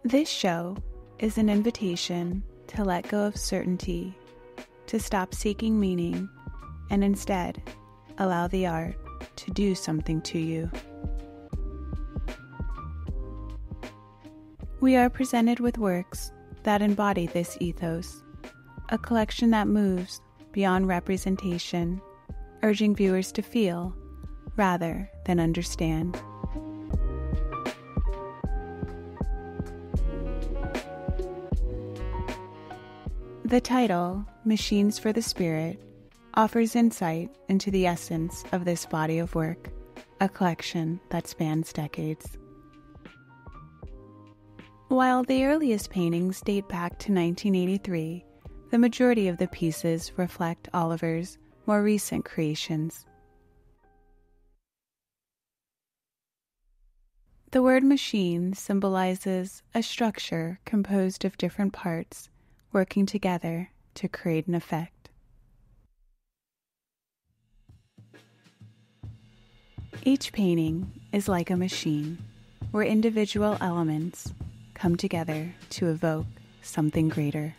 This show is an invitation to let go of certainty, to stop seeking meaning, and instead allow the art to do something to you. We are presented with works that embody this ethos, a collection that moves beyond representation, urging viewers to feel rather than understand. The title, Machines for the Spirit, offers insight into the essence of this body of work, a collection that spans decades. While the earliest paintings date back to 1983, the majority of the pieces reflect Oliver's more recent creations. The word machine symbolizes a structure composed of different parts working together to create an effect. Each painting is like a machine, where individual elements come together to evoke something greater.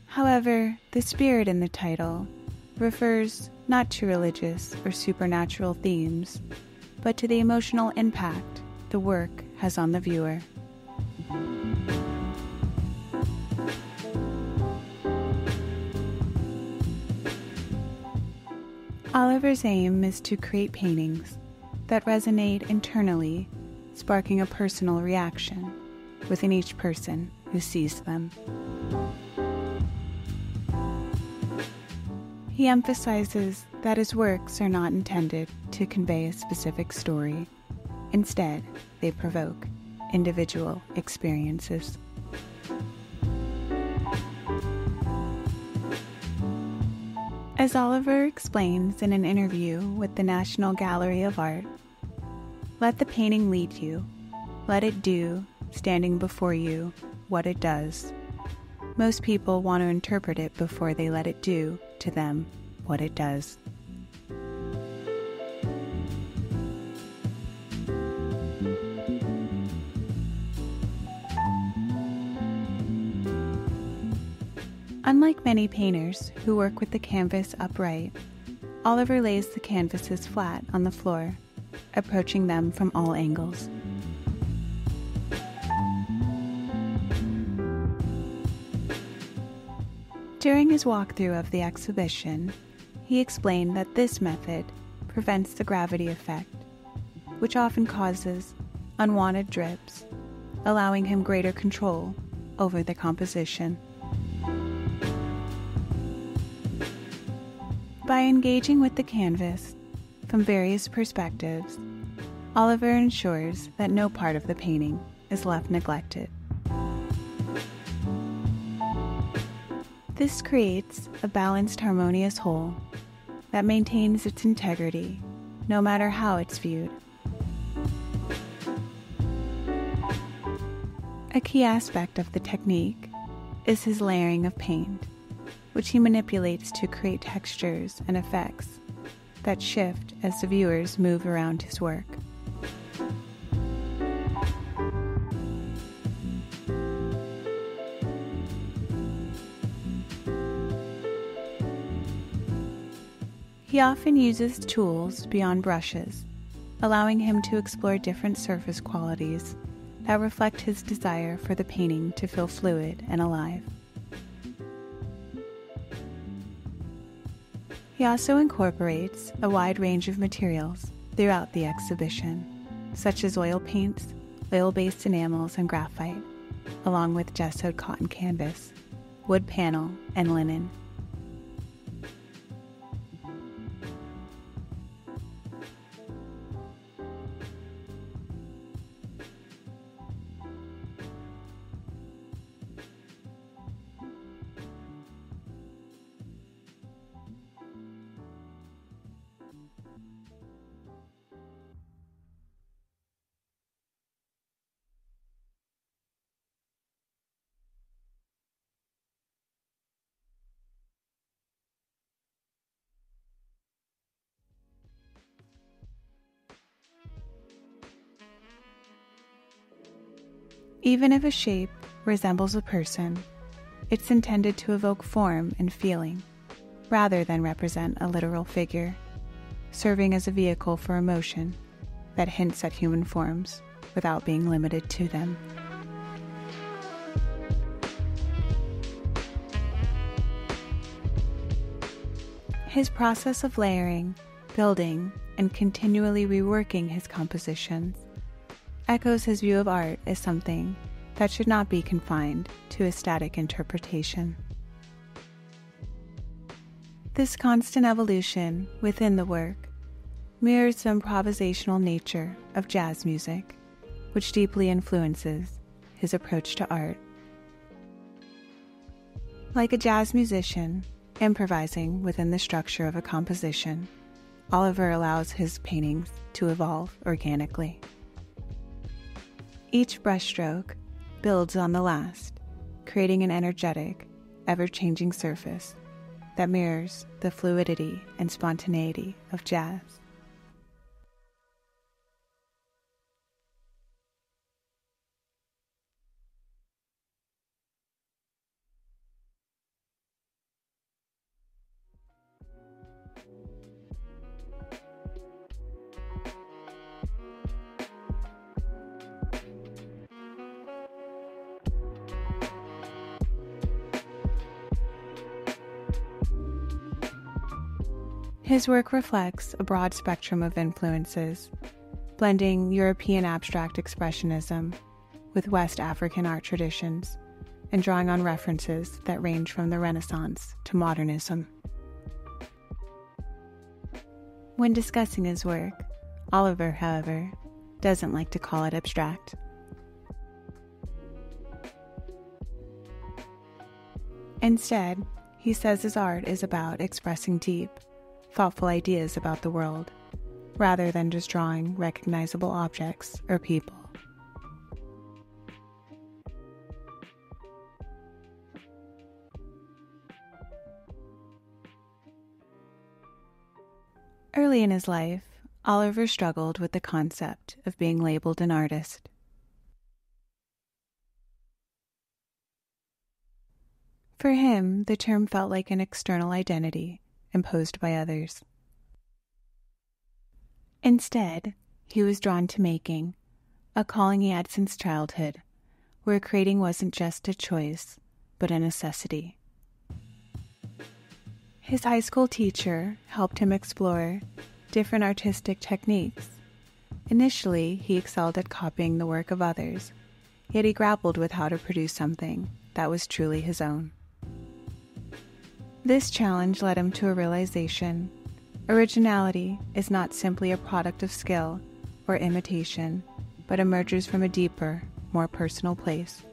However, the spirit in the title refers not to religious or supernatural themes, but to the emotional impact the work has on the viewer. Oliver's aim is to create paintings that resonate internally, sparking a personal reaction within each person who sees them. He emphasizes that his works are not intended to convey a specific story. Instead, they provoke individual experiences. As Oliver explains in an interview with the National Gallery of Art, let the painting lead you. Let it do, standing before you, what it does. Most people want to interpret it before they let it do to them what it does. Unlike many painters who work with the canvas upright, Oliver lays the canvases flat on the floor, approaching them from all angles. During his walkthrough of the exhibition, he explained that this method prevents the gravity effect, which often causes unwanted drips, allowing him greater control over the composition. By engaging with the canvas from various perspectives, Oliver ensures that no part of the painting is left neglected. This creates a balanced, harmonious whole that maintains its integrity no matter how it's viewed. A key aspect of the technique is his layering of paint, which he manipulates to create textures and effects that shift as the viewers move around his work. He often uses tools beyond brushes, allowing him to explore different surface qualities that reflect his desire for the painting to feel fluid and alive. He also incorporates a wide range of materials throughout the exhibition, such as oil paints, oil-based enamels, and graphite, along with gessoed cotton canvas, wood panel, and linen. Even if a shape resembles a person, it's intended to evoke form and feeling, rather than represent a literal figure, serving as a vehicle for emotion that hints at human forms without being limited to them. His process of layering, building, and continually reworking his compositions echoes his view of art as something that should not be confined to a static interpretation. This constant evolution within the work mirrors the improvisational nature of jazz music, which deeply influences his approach to art. Like a jazz musician improvising within the structure of a composition, Oliver allows his paintings to evolve organically. Each brushstroke builds on the last, creating an energetic, ever-changing surface that mirrors the fluidity and spontaneity of jazz. His work reflects a broad spectrum of influences, blending European abstract expressionism with West African art traditions, and drawing on references that range from the Renaissance to modernism. When discussing his work, Oliver, however, doesn't like to call it abstract. Instead, he says his art is about expressing deep, thoughtful ideas about the world, rather than just drawing recognizable objects or people. Early in his life, Oliver struggled with the concept of being labeled an artist. For him, the term felt like an external identity imposed by others. Instead, he was drawn to making, a calling he had since childhood, where creating wasn't just a choice, but a necessity. His high school teacher helped him explore different artistic techniques. Initially, he excelled at copying the work of others, yet he grappled with how to produce something that was truly his own. This challenge led him to a realization: originality is not simply a product of skill or imitation, but emerges from a deeper, more personal place.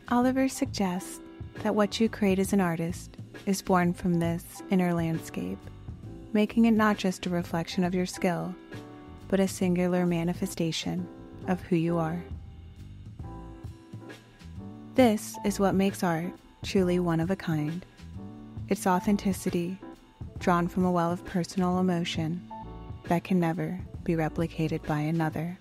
Oliver suggests that what you create as an artist is born from this inner landscape, making it not just a reflection of your skill, but a singular manifestation of who you are. This is what makes art truly one of a kind. Its authenticity, drawn from a well of personal emotion that can never be replicated by another.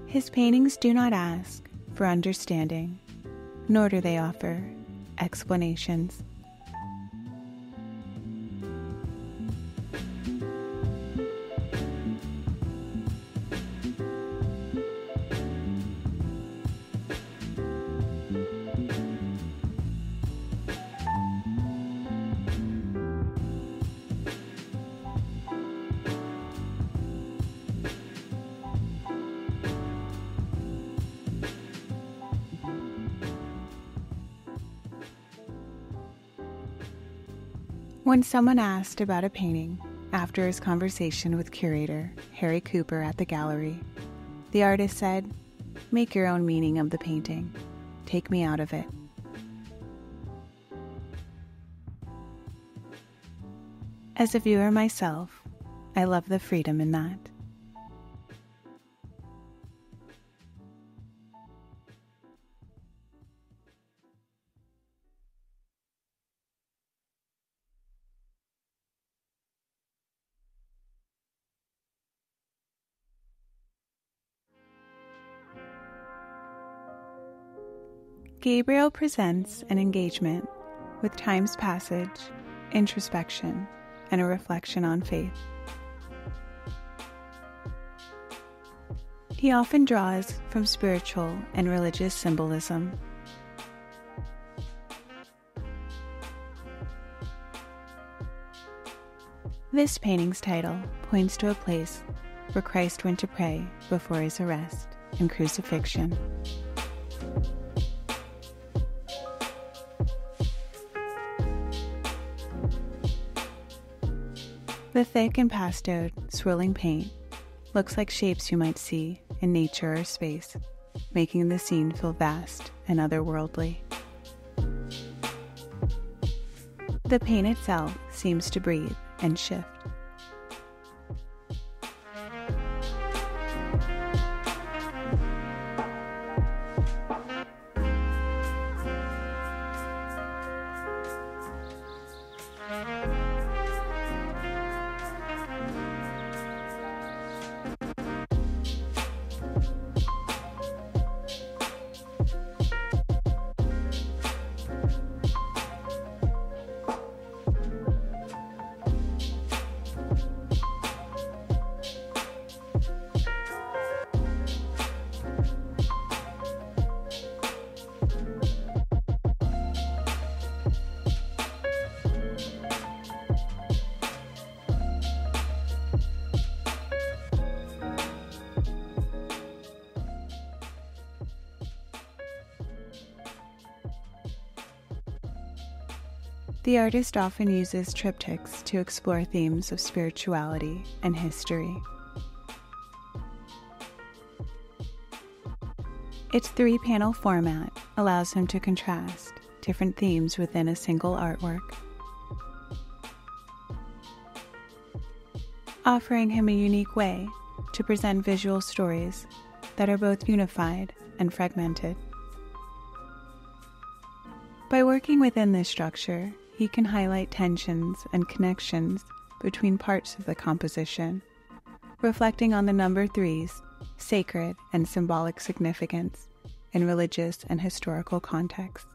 His paintings do not ask for understanding, nor do they offer explanations. When someone asked about a painting after his conversation with curator Harry Cooper at the gallery, the artist said, "Make your own meaning of the painting. Take me out of it." As a viewer myself, I love the freedom in that. Gabriel presents an engagement with time's passage, introspection, and a reflection on faith. He often draws from spiritual and religious symbolism. This painting's title points to a place where Christ went to pray before his arrest and crucifixion. The thick and pastelled, swirling paint looks like shapes you might see in nature or space, making the scene feel vast and otherworldly. The paint itself seems to breathe and shift. The artist often uses triptychs to explore themes of spirituality and history. Its three-panel format allows him to contrast different themes within a single artwork, offering him a unique way to present visual stories that are both unified and fragmented. By working within this structure, he can highlight tensions and connections between parts of the composition, reflecting on the number three's sacred and symbolic significance in religious and historical contexts.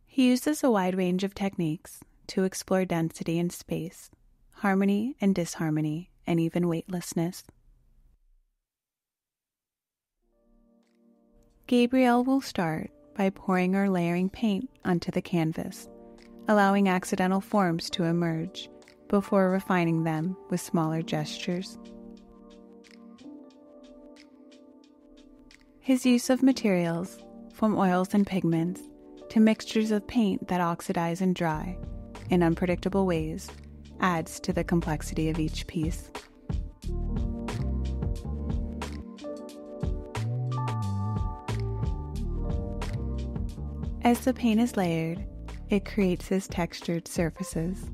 He uses a wide range of techniques to explore density in space, harmony and disharmony, and even weightlessness. Gabriel will start by pouring or layering paint onto the canvas, allowing accidental forms to emerge before refining them with smaller gestures. His use of materials, from oils and pigments to mixtures of paint that oxidize and dry in unpredictable ways, adds to the complexity of each piece. As the paint is layered, it creates his textured surfaces.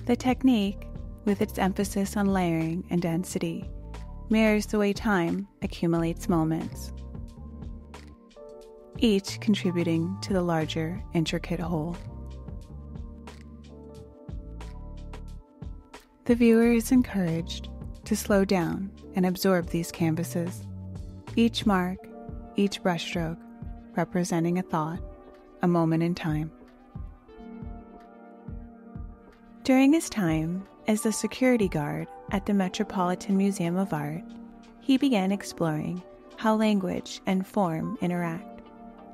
The technique, with its emphasis on layering and density, mirrors the way time accumulates moments, each contributing to the larger, intricate whole. The viewer is encouraged to slow down and absorb these canvases, each mark, each brushstroke representing a thought, a moment in time. During his time as the security guard at the Metropolitan Museum of Art, he began exploring how language and form interact,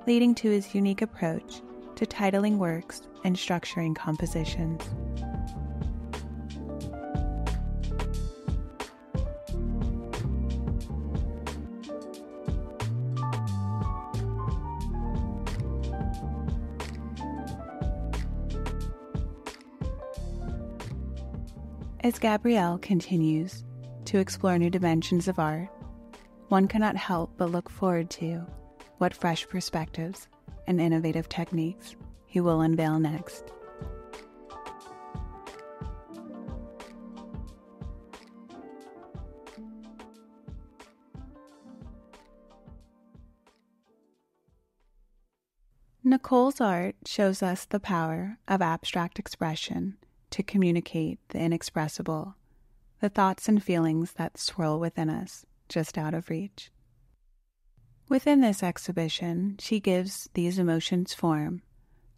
leading to his unique approach to titling works and structuring compositions. As Gabrielle continues to explore new dimensions of art, one cannot help but look forward to what fresh perspectives and innovative techniques he will unveil next. Nicole's art shows us the power of abstract expression to communicate the inexpressible, the thoughts and feelings that swirl within us, just out of reach. Within this exhibition, she gives these emotions form,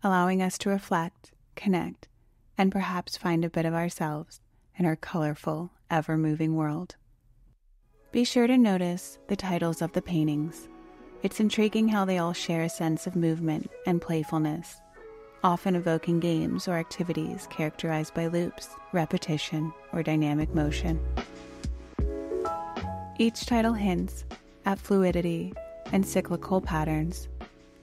allowing us to reflect, connect, and perhaps find a bit of ourselves in her colorful, ever-moving world. Be sure to notice the titles of the paintings. It's intriguing how they all share a sense of movement and playfulness, often evoking games or activities characterized by loops, repetition, or dynamic motion. Each title hints at fluidity and cyclical patterns,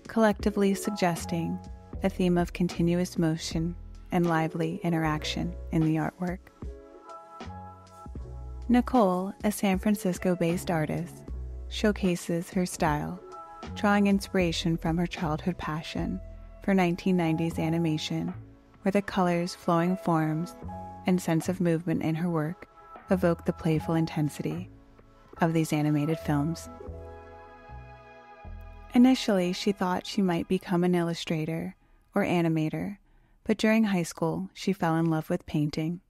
collectively suggesting a theme of continuous motion and lively interaction in the artwork. Nicole, a San Francisco-based artist, showcases her style, drawing inspiration from her childhood passion for 1990s animation, where the colors, flowing forms, and sense of movement in her work evoke the playful intensity of these animated films. Initially, she thought she might become an illustrator or animator, but during high school, she fell in love with painting.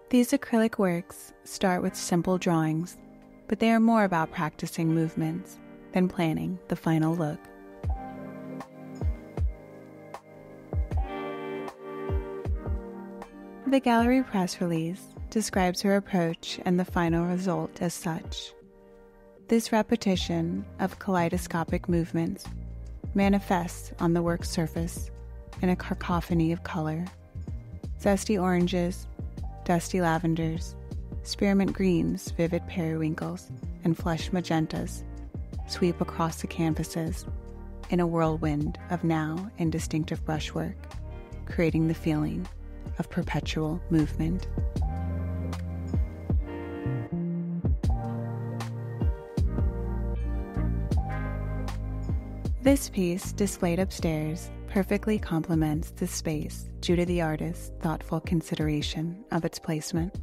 These acrylic works start with simple drawings, but they are more about practicing movements than planning the final look. The gallery press release describes her approach and the final result as such. This repetition of kaleidoscopic movements manifests on the work's surface in a cacophony of color. Zesty oranges, dusty lavenders, spearmint greens, vivid periwinkles, and flush magentas sweep across the canvases in a whirlwind of now indistinctive brushwork, creating the feeling of perpetual movement. This piece, displayed upstairs, perfectly complements the space due to the artist's thoughtful consideration of its placement.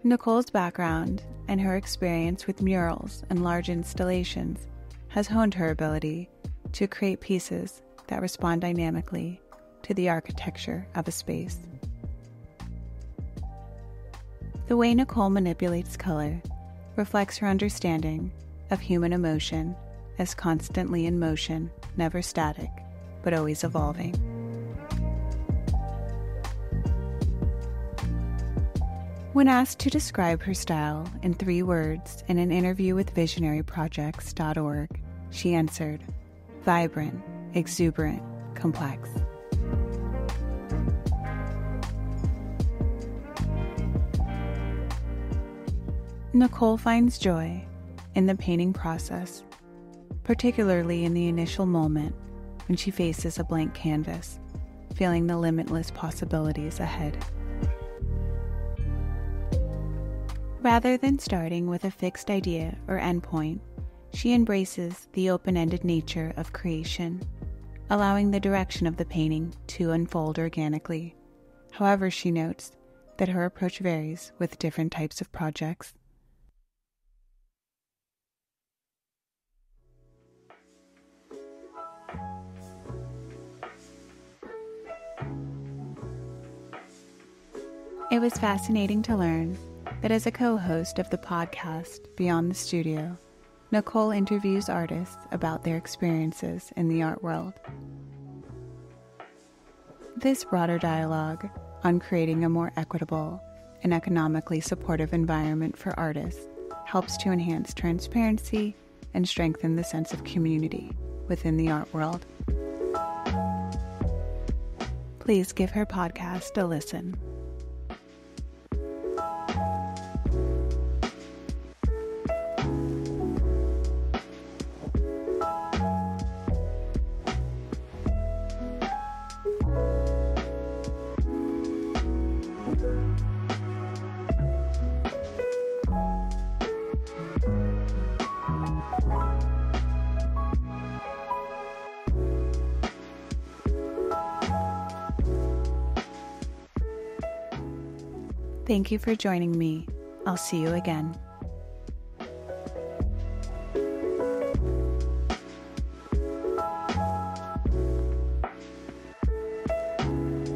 Nicole's background and her experience with murals and large installations has honed her ability to create pieces that respond dynamically to the architecture of a space. The way Nicole manipulates color reflects her understanding of human emotion as constantly in motion, never static, but always evolving. When asked to describe her style in 3 words in an interview with visionaryprojects.org, she answered, vibrant, exuberant, complex. Nicole finds joy in the painting process, particularly in the initial moment when she faces a blank canvas, feeling the limitless possibilities ahead. Rather than starting with a fixed idea or endpoint, she embraces the open-ended nature of creation, allowing the direction of the painting to unfold organically. However, she notes that her approach varies with different types of projects. It was fascinating to learn that as a co-host of the podcast Beyond the Studio, Nicole interviews artists about their experiences in the art world. This broader dialogue on creating a more equitable and economically supportive environment for artists helps to enhance transparency and strengthen the sense of community within the art world. Please give her podcast a listen. Thank you for joining me. I'll see you again.